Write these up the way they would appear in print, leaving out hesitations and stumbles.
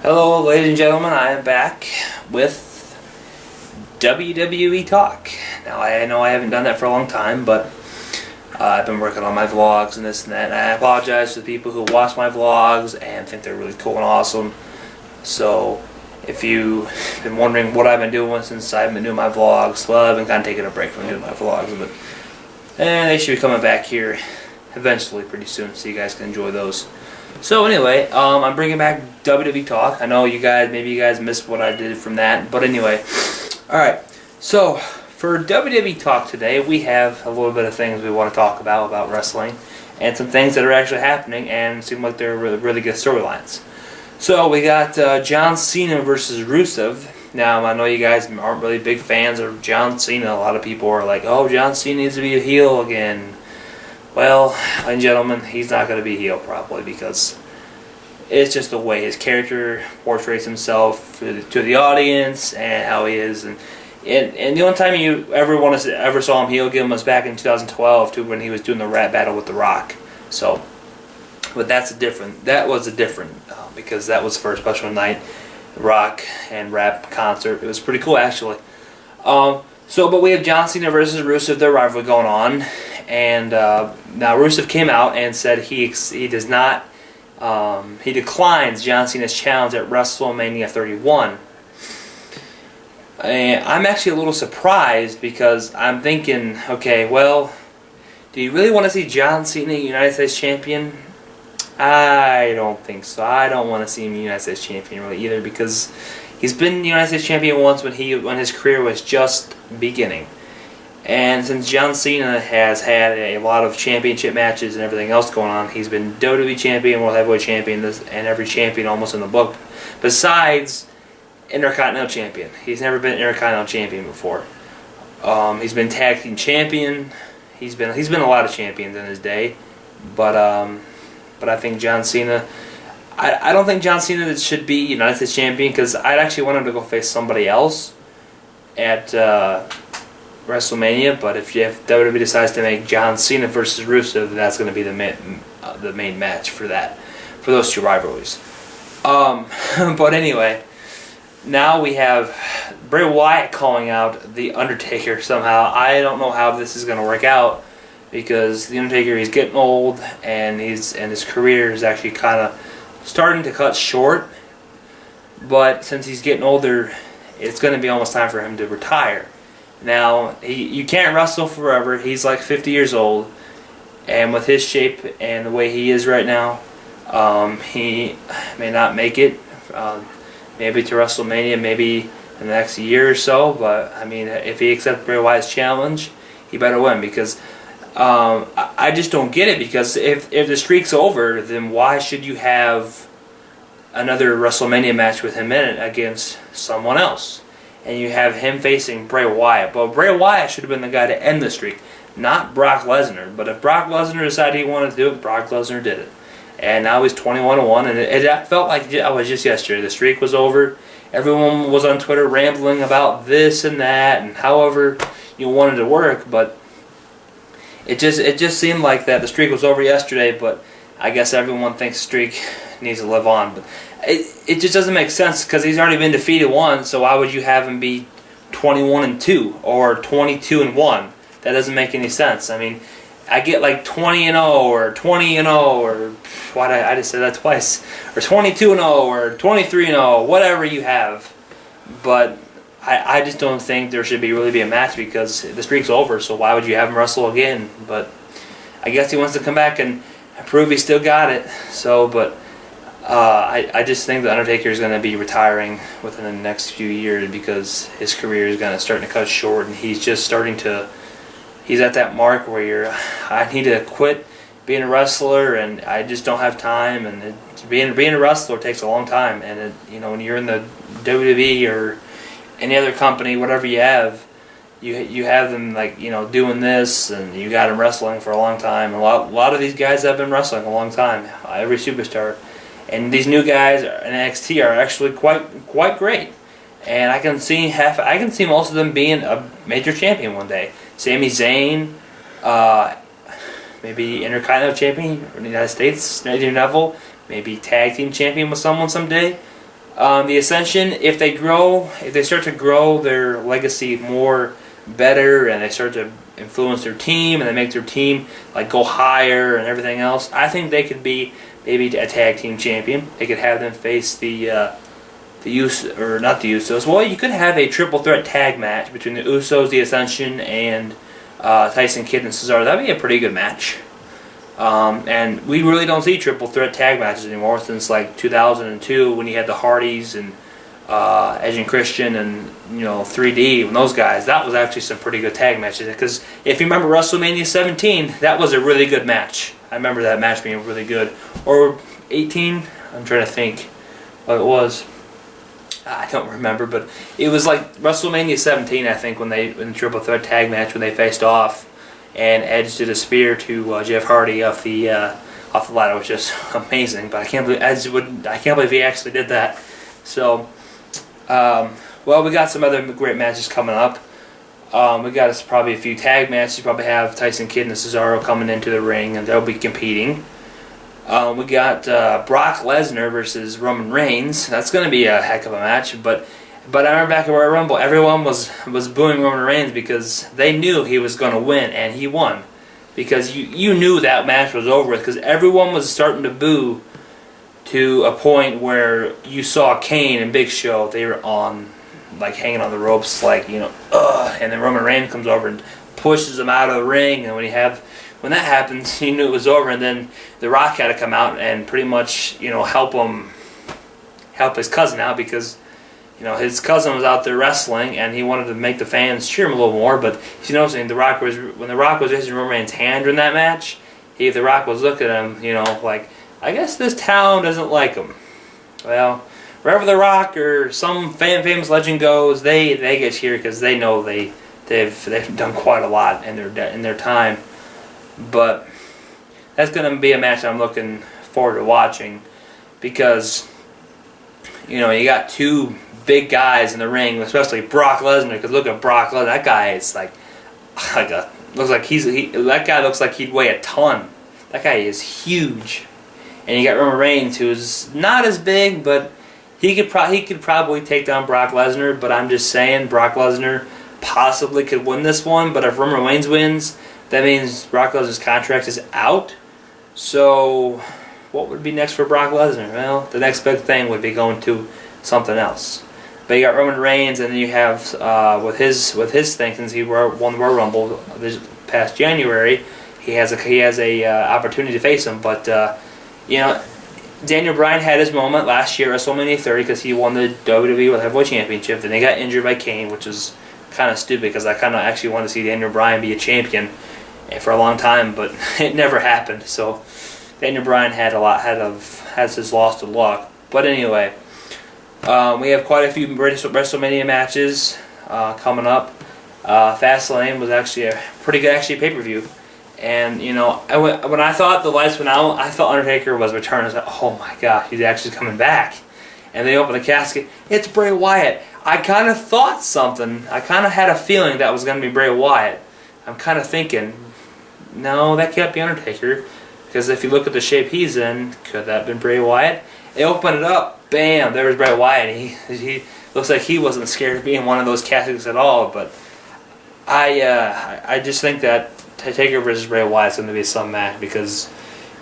Hello, ladies and gentlemen. I am back with WWE Talk. Now, I know I haven't done that for a long time, but I've been working on my vlogs and this and that. And I apologize to the people who watch my vlogs and think they're really cool and awesome. So, if you've been wondering what I've been doing since I've been doing my vlogs, well, I've been kind of taking a break from doing my vlogs, but they should be coming back here eventually pretty soon, so you guys can enjoy those. So anyway, I'm bringing back WWE Talk. I know maybe you guys missed what I did from that, but anyway. Alright, so for WWE Talk today, we have a little bit of things we want to talk about wrestling, and some things that are actually happening and seem like they're really good storylines. So we got John Cena versus Rusev. Now, I know you guys aren't really big fans of John Cena. A lot of people are like, oh, John Cena needs to be a heel again. Well, ladies and gentlemen, he's not going to be a heel probably because it's just the way his character portrays himself to the audience and how he is. And the only time you ever saw him heel again was back in 2012 when he was doing the rap battle with The Rock. So, but that was a different because that was for a special night, rock and rap concert. It was pretty cool actually. But we have John Cena versus Rusev, their rivalry going on, and now Rusev came out and said he declines John Cena's challenge at WrestleMania 31. And I'm actually a little surprised because I'm thinking, okay, well, do you really want to see John Cena United States Champion? I don't think so. I don't want to see him United States Champion really either because he's been United States Champion once when his career was just beginning. And since John Cena has had a lot of championship matches and everything else going on, he's been WWE Champion, World Heavyweight Champion, and every champion almost in the book, besides Intercontinental Champion. He's never been Intercontinental Champion before. He's been Tag Team Champion. He's been a lot of champions in his day, but I think John Cena. I don't think John Cena should be United States Champion because I'd actually want him to go face somebody else at WrestleMania. But if WWE decides to make John Cena versus Rusev, that's going to be the main match for those two rivalries. But anyway, now we have Bray Wyatt calling out The Undertaker somehow. I don't know how this is going to work out because The Undertaker, he's getting old and his career is actually kind of starting to cut short, but since he's getting older, it's going to be almost time for him to retire. Now, you can't wrestle forever. He's like 50 years old, and with his shape and the way he is right now, he may not make it, maybe to WrestleMania, maybe in the next year or so, but I mean, if he accepts Bray Wyatt's challenge, he better win because I just don't get it because if the streak's over, then why should you have another WrestleMania match with him in it against someone else? And you have him facing Bray Wyatt. But Bray Wyatt should have been the guy to end the streak, not Brock Lesnar. But if Brock Lesnar decided he wanted to do it, Brock Lesnar did it. And now he's 21-1, and it felt like it was just yesterday. The streak was over. Everyone was on Twitter rambling about this and that and however you wanted to work, but It just seemed like that the streak was over yesterday, but I guess everyone thinks the streak needs to live on. But it just doesn't make sense because he's already been defeated once, so why would you have him be 21-2 or 22-1? That doesn't make any sense. I mean, I get like 20-0 or 20-0 or I just said that twice, or 22-0 or 23-0, whatever you have, but I just don't think there should really be a match because the streak's over, so why would you have him wrestle again? But I guess he wants to come back and prove he still got it. So, but I just think The Undertaker is going to be retiring within the next few years because his career is going to start to cut short, and he's at that mark where I need to quit being a wrestler, and I just don't have time, and being a wrestler takes a long time, and when you're in the WWE or any other company, whatever you have them doing this, and you got them wrestling for a long time. A lot of these guys have been wrestling a long time. Every superstar, and these new guys in NXT are actually quite great. And I can see most of them being a major champion one day. Sami Zayn, maybe Intercontinental Champion in the United States, Neville, maybe Tag Team Champion with someone someday. The Ascension, if they start to grow their legacy more better, and they start to influence their team, and they make their team like go higher and everything else, I think they could be maybe a tag team champion. They could have them face the not the Usos. Well, you could have a triple threat tag match between the Usos, the Ascension, and Tyson Kidd and Cesaro. That'd be a pretty good match. And we really don't see triple threat tag matches anymore since like 2002 when you had the Hardys and Edge and Christian and 3D and those guys. That was actually some pretty good tag matches. Because if you remember WrestleMania 17, that was a really good match. I remember that match being really good. Or 18, I'm trying to think what it was. I don't remember, but it was like WrestleMania 17, I think, in the triple threat tag match when they faced off, and Edge did a spear to Jeff Hardy off the ladder, which is amazing. But I can't believe he actually did that. So, well, we got some other great matches coming up. We got probably a few tag matches. You probably have Tyson Kidd and Cesaro coming into the ring, and they'll be competing. We got Brock Lesnar versus Roman Reigns. That's going to be a heck of a match. But I remember back at Royal Rumble, everyone was booing Roman Reigns because they knew he was going to win, and he won. Because you knew that match was over with, because everyone was starting to boo to a point where you saw Kane and Big Show. They were hanging on the ropes, and then Roman Reigns comes over and pushes them out of the ring, and when that happens, you knew it was over. And then The Rock had to come out and pretty much, help his cousin out, because his cousin was out there wrestling, and he wanted to make the fans cheer him a little more. But when The Rock was raising Roman Reigns' hand during that match, The Rock was looking at him, I guess this town doesn't like him. Well, wherever The Rock or some famous legend goes, they get cheered because they know they've done quite a lot in their time. But that's going to be a match I'm looking forward to watching, because you got two big guys in the ring, especially Brock Lesnar. Because look at Brock Lesnar, that guy is that guy looks like he'd weigh a ton. That guy is huge. And you got Roman Reigns, who's not as big, but he could probably take down Brock Lesnar. But I'm just saying, Brock Lesnar possibly could win this one. But if Roman Reigns wins, that means Brock Lesnar's contract is out. So what would be next for Brock Lesnar? Well, the next big thing would be going to something else. But you got Roman Reigns, and then you have with his thing, since he won the Royal Rumble this past January, he has a opportunity to face him. But Daniel Bryan had his moment last year at WrestleMania 30 because he won the WWE Heavyweight Championship. Then he got injured by Kane, which is kind of stupid because I kind of actually wanted to see Daniel Bryan be a champion for a long time, but it never happened. So Daniel Bryan has his loss to luck. But anyway, we have quite a few WrestleMania matches coming up. Fastlane was actually a pretty good pay-per-view. And, when I thought the lights went out, I thought Undertaker was returning. I was like, oh my gosh, he's actually coming back. And they opened the casket. It's Bray Wyatt. I kind of thought something. I kind of had a feeling that was going to be Bray Wyatt. I'm kind of thinking, no, that can't be Undertaker. Because if you look at the shape he's in, could that have been Bray Wyatt? They opened it up. Bam, there was Bray Wyatt. He looks like he wasn't scared of being one of those caskets at all. But I just think that Taker versus Bray Wyatt is going to be some match, because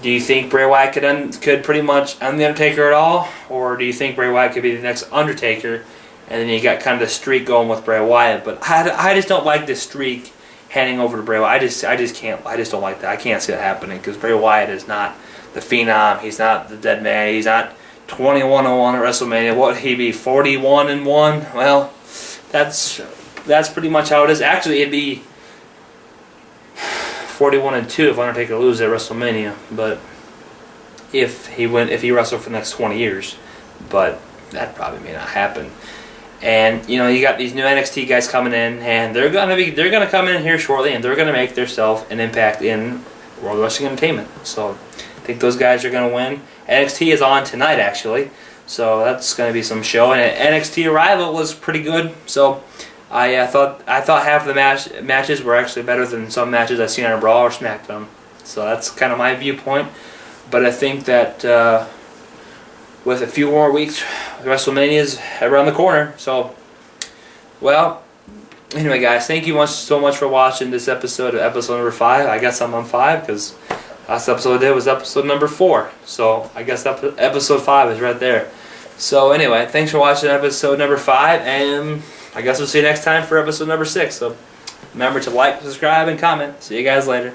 do you think Bray Wyatt could pretty much end the Undertaker at all, or do you think Bray Wyatt could be the next Undertaker, and then you got kind of the streak going with Bray Wyatt? But I just don't like this streak handing over to Bray Wyatt. I just can't. I just don't like that. I can't see it happening, because Bray Wyatt is not the Phenom. He's not the Dead Man. He's not 21-1 at WrestleMania. What would he be, 41-1? Well, that's pretty much how it is. Actually, it'd be 41-2 if Undertaker loses at WrestleMania, but if he wrestled for the next 20 years, but that probably may not happen. And you got these new NXT guys coming in, and they're gonna come in here shortly, and they're gonna make themselves an impact in World Wrestling Entertainment. So I think those guys are gonna win. NXT is on tonight, actually, so that's gonna be some show. And NXT Arrival was pretty good, so I thought half of the matches were actually better than some matches I've seen on Raw or SmackDown. So that's kind of my viewpoint. But I think that with a few more weeks, WrestleMania's around the corner. So, well, anyway, guys, thank you so much for watching this episode number 5. I guess I'm on 5 because last episode I did was episode number 4. So I guess episode 5 is right there. So anyway, thanks for watching episode number 5, and I guess we'll see you next time for episode number 6. So remember to like, subscribe, and comment. See you guys later.